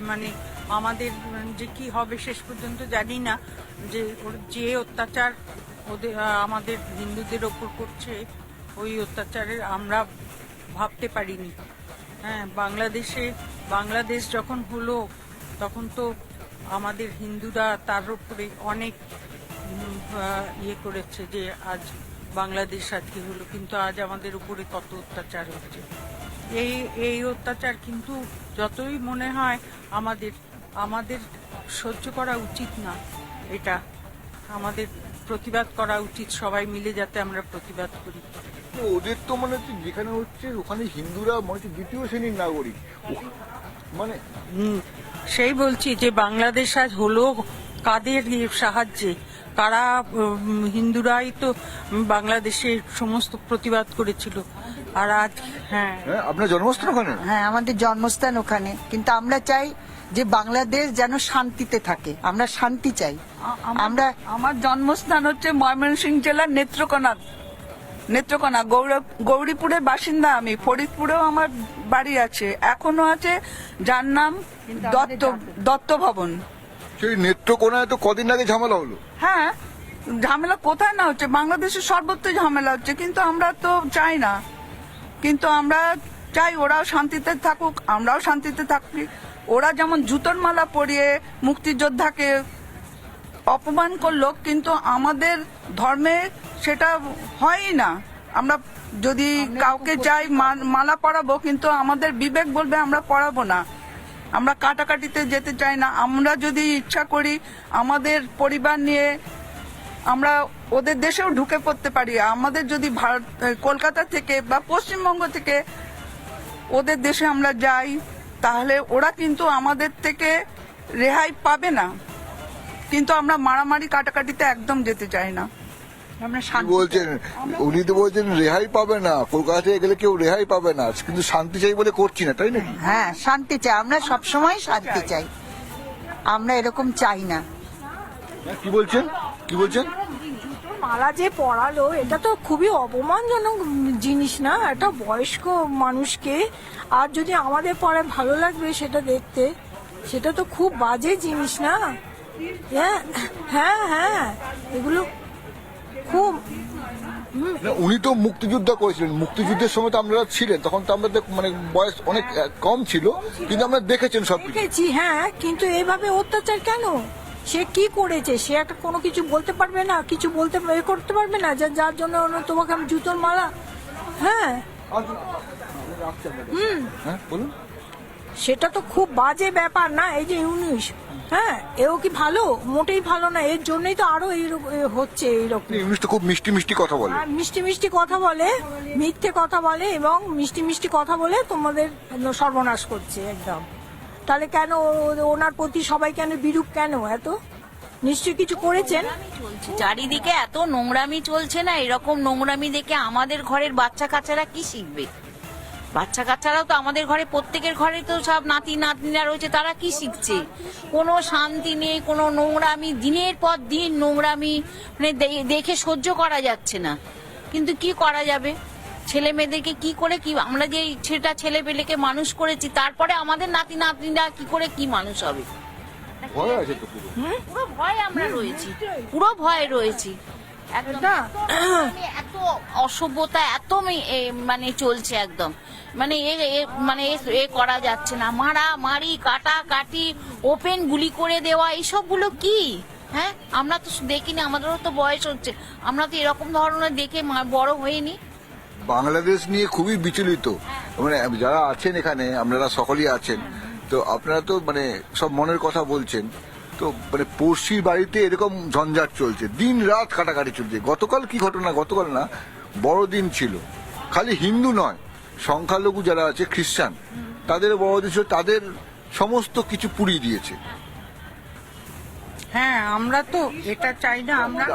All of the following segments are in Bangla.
মানে আমাদের যে কি হবে শেষ পর্যন্ত জানি না, যে অত্যাচার ওদের আমাদের হিন্দুদের ওপর করছে, ওই অত্যাচারের আমরা ভাবতে পারিনি। হ্যাঁ, বাংলাদেশ যখন হলো তখন তো আমাদের হিন্দুরা তার উপরে অনেক ইয়ে করেছে যে আজ বাংলাদেশ আজকে হলো, কিন্তু আজ আমাদের উপরে কত অত্যাচার হচ্ছে। এই অত্যাচার কিন্তু যতই মনে হয় আমাদের সহ্য করা উচিত না, এটা আমাদের প্রতিবাদ করা উচিত, সবাই মিলে যাতে আমরা প্রতিবাদ করি। ওদের তো মানে হচ্ছে যেখানে হচ্ছে ওখানে হিন্দুরা মানে হচ্ছে দ্বিতীয় শ্রেণীর নাগরিক, মানে সেই বলছি যে বাংলাদেশ আজ হলো কাদের সাহায্যে, কারা হিন্দুরাই তো বাংলাদেশে সমস্ত প্রতিবাদ করেছিল। আর আজ হ্যাঁ আপনার জন্মস্থান ওখানে? হ্যাঁ, আমাদের জন্মস্থান ওখানে, কিন্তু আমরা চাই যে বাংলাদেশ যেন শান্তিতে থাকে, আমরা শান্তি চাই। আমার জন্মস্থান হচ্ছে ময়মনসিংহ জেলার নেত্রকোনা গৌরীপুরের বাসিন্দা আমি। ফরিদপুরেও আমার বাড়ি আছে, এখনো আছে, যার নাম দত্ত ভবন। সেই নেত্রকোনায় তো কদিন আগে ঝামেলা হলো। হ্যাঁ, ঝামেলা কোথায় না হচ্ছে, বাংলাদেশের সর্বত্র ঝামেলা হচ্ছে, কিন্তু আমরা তো চাই না। কিন্তু আমরা চাই ওরাও শান্তিতে থাকুক, আমরাও শান্তিতে থাকি। ওরা যেমন জুতোর মালা পরিয়ে মুক্তিযোদ্ধাকে অপমান করলো, কিন্তু আমাদের ধর্মে সেটা হয়ই না। আমরা যদি কাউকে চাই মালা পরাবো, কিন্তু আমাদের বিবেক বলবে আমরা পরাবো না। আমরা কাটাকাটিতে যেতে চাই না। আমরা যদি ইচ্ছা করি আমাদের পরিবার নিয়ে আমরা ওদের দেশেও ঢুকে পড়তে পারি। আমাদের যদি কলকাতা থেকে বা পশ্চিমবঙ্গ থেকে ওদের দেশে আমরা যাই, তাহলে ওরা কিন্তু আমাদের থেকে রেহাই পাবে না। কিন্তু আমরা মারামারি কাটাকাটিতে একদম যেতে চাই না। আমরা শান্তি বলছেন, উনি তো বলছেন রেহাই পাবে না, কলকাতা থেকে গেলে কেউ রেহাই পাবে না, কিন্তু শান্তি চাই বলে করছি না, তাই নাকি? হ্যাঁ, শান্তি চাই, আমরা সবসময় শান্তি চাই, আমরা এরকম চাই না। কি বলছেন? মালা যে পড়ালো, এটা তো খুবই অপমানজনক জিনিস না একটা বয়স্ক মানুষকে। আর যদি আমাদের পরে ভালো লাগবে সেটা দেখতে, সেটা তো খুব বাজে জিনিস না? হ্যাঁ হ্যাঁ হ্যাঁ, এগুলো খুব উনি তো মুক্তিযুদ্ধ করেছিলেন, মুক্তিযুদ্ধের সময় তো আপনারা ছিলেন, তখন তো আমাদের মানে বয়স অনেক কম ছিল, কিন্তু আমরা দেখেছেন সব দেখেছি। হ্যাঁ, কিন্তু এইভাবে অত্যাচার কেন? সে কি করেছে? সে একটা কোনো কিছু বলতে পারবে না, কিছু করতে পারবে না, যার জন্য তোমাকে আমি জুতোর মালা। হ্যাঁ বলুন। সেটা তো খুব বাজে ব্যাপার না? এই যে 19, হ্যাঁ, এও কি ভালো? মোটেই ভালো না। এর জন্যই তো আরো হচ্ছে এইরকম। ইংলিশ তো খুব মিষ্টি মিষ্টি কথা বলে, মিষ্টি মিষ্টি কথা বলে, মিথ্যে কথা বলে, এবং মিষ্টি মিষ্টি কথা বলে তোমাদের সর্বনাশ করছে একদম। তাহলে কেন ওনার প্রতি সবাই কেন বিরূপ কেন? এত নিশ্চয়ই কিছু করেছেন। চারিদিকে এত নোংরামি চলছে না, এরকম নোংরামি দেখে আমাদের ঘরের বাচ্চা কাচ্চারা কি শিখবে? বাচ্চা কাচ্চারাও তো আমাদের ঘরে, প্রত্যেকের ঘরে তো সব নাতি নাতনিরা রয়েছে, তারা কি শিখছে? কোনো শান্তি নেই, কোনো নোংরামি, দিনের পর দিন নোংরামি, মানে দেখে সহ্য করা যাচ্ছে না। কিন্তু কি করা যাবে? ছেলে মেয়েদেরকে কি করে কি, আমরা যে সেটা ছেলে পেলেকে মানুষ করেছি, তারপরে আমাদের নাতি নাতনিরা কি করে কি মানুষ হবে? পুরো ভয় আমরা রয়েছি, পুরো ভয় রয়েছি। এত অসভ্যতা, এত মানে চলছে একদম, মানে এ করা যাচ্ছে না। মারি কাটাকাটি, ওপেন গুলি করে দেওয়া, এইসবগুলো কি? হ্যাঁ, আমরা তো দেখিনি, আমাদেরও তো বয়স হচ্ছে, আমরা তো এরকম ধরনের দেখে বড় হইনি। বাংলাদেশ নিয়ে খুবই বিচলিত, মানে যারা আছেন এখানে, আপনারা সকলেই আছেন, তো আপনারা তো মানে সব মনের কথা বলছেন। তো মানে পড়শির বাড়িতে এরকম ঝঞ্ঝাট চলছে, দিন রাত কাটাকাটি চলছে। গতকাল কি ঘটনা, গতকাল না, বড়দিন ছিল, খালি হিন্দু নয়, সংখ্যালঘু যারা আছে খ্রিস্টান, তাদের বড়দিন ছিল, তাদের সমস্ত কিছু পুড়িয়ে দিয়েছে। হ্যাঁ, আমরা তো এটা চাই না। আমরা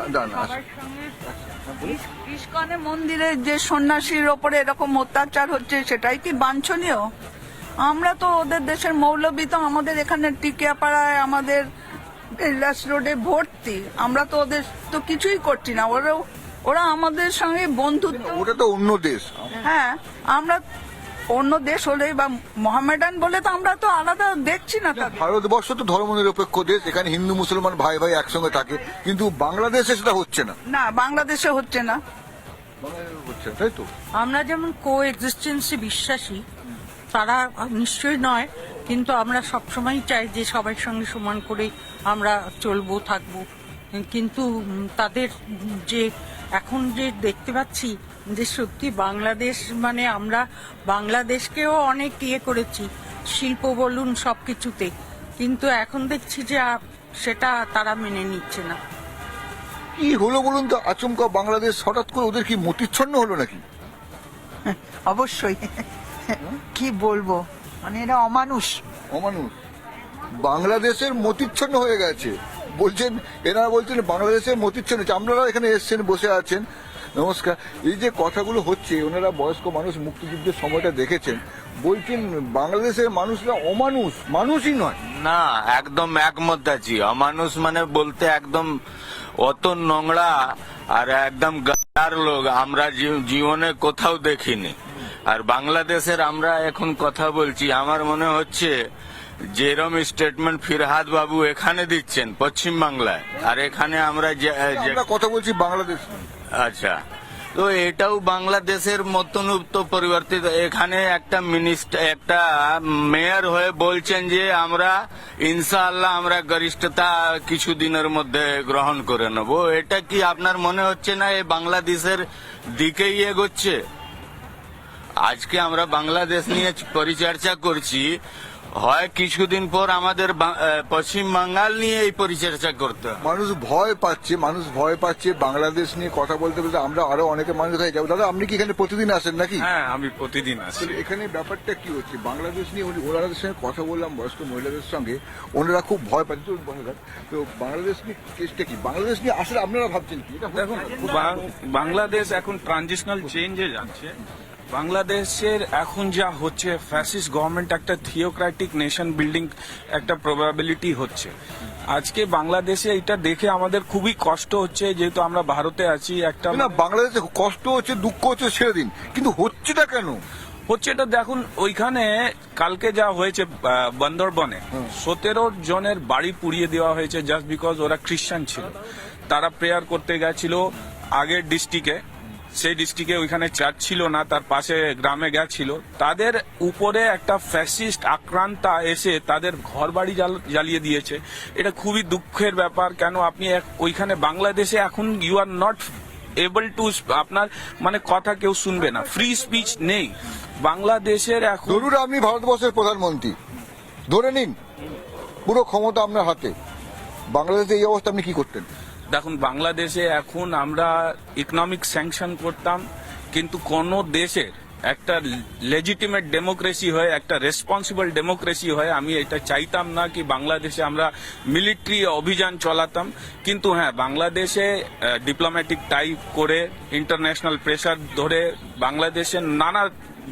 ইস্কনের মন্দিরে যে সন্ন্যাসীর ওপরে এরকম অত্যাচার হচ্ছে, সেটাই কি বাঞ্ছনীয়? আমরা তো ওদের দেশের মৌলবী, তো আমাদের এখানে টিকিয়াপাড়ায়, আমাদের কৈলাস রোডে ভর্তি। আমরা তো ওদের তো কিছুই করছি না, ওরা আমাদের সঙ্গে বন্ধুত্ব। ওটা তো অন্য দেশ। হ্যাঁ, আমরা অন্য দেশ হলে বা মোহামেডান বলে তো আমরা তো আলাদা দেখছি না তাদের। ভারতবর্ষ তো ধর্মনিরপেক্ষ দেশ, এখানে হিন্দু মুসলমান ভাই ভাই একসঙ্গে থাকে, কিন্তু বাংলাদেশে সেটা হচ্ছে না। না, বাংলাদেশে হচ্ছে না। বাংলাদেশে হচ্ছে না, তাই তো? আমরা যেমন কো এক্সিস্টেন্সে বিশ্বাসী, তারা নিশ্চয়ই নয়, কিন্তু আমরা সবসময় চাই যে সবার সঙ্গে সমান করে আমরা চলবো থাকবো। কিন্তু তাদের যে এখন যে দেখতে পাচ্ছি যে সত্যি বাংলাদেশ মানে আমরা বাংলাদেশকেও অনেক ইয়ে করেছি, শিল্প বলুন সবকিছুতে, কিন্তু এখন দেখছি যে সেটা তারা মেনে নিচ্ছে না। কি হলো বলুন তো, আচমকা বাংলাদেশ হঠাৎ করে ওদের কি মতিচ্ছন্ন হলো নাকি? অবশ্যই। কি বলবো, মানে এরা অমানুষ। অমানুষ বাংলাদেশের মতিচ্ছন্ন হয়ে গেছে বলছেন, এনারা বলছেন বাংলাদেশের মতিচ্ছন্ন হয়েছে। আপনারা এখানে এসছেন, বসে আছেন, নমস্কার। এই যে কথাগুলো হচ্ছে, ওনারা বয়স্ক মানুষ, মুক্তিযুদ্ধের সময়টা দেখেছেন, বলছেন বাংলাদেশের মানুষরা অমানুষ, মানুষই নয়। না, একদম একমত আছি। অমানুষ মানে বলতে একদম অত নোংরা আর একদম গার লোক আমরা জীবনে কোথাও দেখিনি। আর বাংলাদেশের আমরা এখন কথা বলছি, আমার মনে হচ্ছে যেরম স্টেটমেন্ট ফিরহাদ বাবু এখানে দিচ্ছেন পশ্চিম বাংলায়, আর এখানে আমরা আমরা কথা বলছি বাংলাদেশ। আচ্ছা, তো এটাও বাংলাদেশের মতন তো পরিবর্তিত। এখানে একটা মিনিস্টার, একটা মেয়র হয়ে বলছেন যে আমরা ইনশাআল্লাহ আমরা গরিষ্ঠতা কিছুদিনের মধ্যে গ্রহণ করে নেব। এটা কি আপনার মনে হচ্ছে না এই বাংলাদেশের দিকেই এগোচ্ছে? আজকে আমরা বাংলাদেশ নিয়ে পরিচর্চা করছি, হয় কিছুদিন পর আমাদের পশ্চিম বাঙ্গাল নিয়ে এই পরিচর্চা করতে হবে। মানুষ ভয় পাচ্ছে বাংলাদেশ নিয়ে কথা বলতে বলতে। আমরা আরো অনেকে মানুষ হয়ে যাবো। দাদা, আপনি কি এখানে প্রতিদিন আসেন নাকি? হ্যাঁ, আমি প্রতিদিন আসি। আসলে এখানে ব্যাপারটা কি হচ্ছে, বাংলাদেশ নিয়ে ওনাদের সঙ্গে কথা বললাম, বয়স্ক মহিলাদের সঙ্গে, ওনারা খুব ভয় পাচ্ছে। তো বাংলাদেশ নিয়ে কেসটা কি, বাংলাদেশ নিয়ে আসলে আপনারা ভাবছেন কি? দেখুন, বাংলাদেশ এখন ট্রানজিশনাল চেঞ্জে যাচ্ছে। বাংলাদেশের এখন যা হচ্ছে, ফ্যাসিস্ট গভর্নমেন্ট একটা থিওক্রেটিক নেশন বিল্ডিং একটা প্রবাবিলিটি হচ্ছে। আজকে বাংলাদেশে এটা দেখে আমাদের খুবই কষ্ট হচ্ছে, যেহেতু আমরা ভারতে আছি। একটা না, বাংলাদেশে কষ্ট হচ্ছে, দুঃখ হচ্ছে, ছেড়ে দিন, কিন্তু হচ্ছেটা কেন? হচ্ছে এটা দেখুন, ওইখানে কালকে যা হয়েছে বান্দরবনে 17 জনের বাড়ি পুড়িয়ে দেওয়া হয়েছে জাস্ট বিকজ ওরা খ্রিস্টান ছিল। তারা প্রেয়ার করতে গেছিল আগের ডিস্ট্রিক্টে, সেই ডিস্ট্রিক্টে ওইখানে চার্চ ছিল না, তার পাশে গ্রামে গেছিল। তাদের উপরে একটা ফ্যাসিস্ট আক্রান্তা এসে তাদের ঘর বাড়ি জ্বালিয়ে দিয়েছে। এটা খুবই দুঃখের ব্যাপার। কেন আপনি ওইখানে বাংলাদেশে এখন you are not able to, আপনার মানে কথা কেউ শুনবে না, ফ্রি স্পিচ নেই বাংলাদেশের এখন। ধরুন আপনি ভারতবর্ষের প্রধানমন্ত্রী, ধরে নিন পুরো ক্ষমতা আপনার হাতে, বাংলাদেশে এই অবস্থা, আপনি কি করতেন? দেখুন, বাংলাদেশে এখন আমরা ইকোনমিক স্যাংশন করতাম, কিন্তু কোন দেশের একটা লেজিটিমেট ডেমোক্রেসি হয়, একটা রেসপন্সিবল ডেমোক্রেসি হয়, আমি এটা চাইতাম না কি বাংলাদেশে আমরা মিলিটারি অভিযান চালাতাম। কিন্তু হ্যাঁ, বাংলাদেশে ডিপ্লোম্যাটিক টাইপ করে, ইন্টারন্যাশনাল প্রেসার ধরে, বাংলাদেশের নানা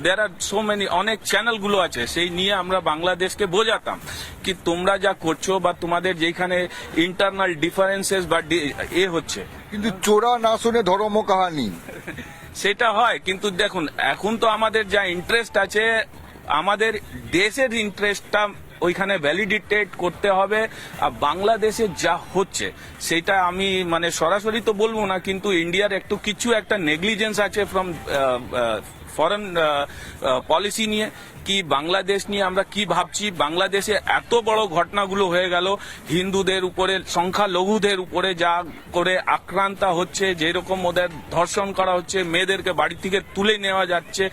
দেয়ার আর সো মেনি, অনেক চ্যানেলগুলো আছে, সেই নিয়ে আমরা বাংলাদেশকে বোঝাতাম কি তোমরা যা করছো বা তোমাদের যেখানে ইন্টারনাল ডিফারেন্সেস বা হচ্ছে। কিন্তু চোরা না শুনে ধর্ম কাহানি সেটা হয়, কিন্তু দেখুন এখন তো আমাদের যা ইন্টারেস্ট আছে, আমাদের দেশের ইন্টারেস্টটা ওইখানে ভ্যালিডেটেড করতে হবে। আর বাংলাদেশে যা হচ্ছে সেটা আমি মানে সরাসরি তো বলবো না, কিন্তু ইন্ডিয়ার একটু কিছু একটা নেগলিজেন্স আছে ফ্রম ফরেন পলিসি নিয়ে, কি বাংলাদেশ নিয়ে আমরা কি ভাবছি। বাংলাদেশে এত বড় ঘটনাগুলো হয়ে গেল, হিন্দুদের উপরে, সংখ্যালঘুদের উপরে যা করে আক্রান্ত হচ্ছে, যেরকম ওদের ধর্ষণ করা হচ্ছে, মেয়েদেরকে বাড়ি থেকে তুলে নেওয়া যাচ্ছে।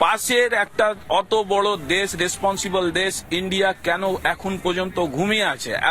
পাশের একটা অত বড় দেশ, রেসপন্সিবল দেশ ইন্ডিয়া, কেন এখন পর্যন্ত ঘুমিয়ে আছে?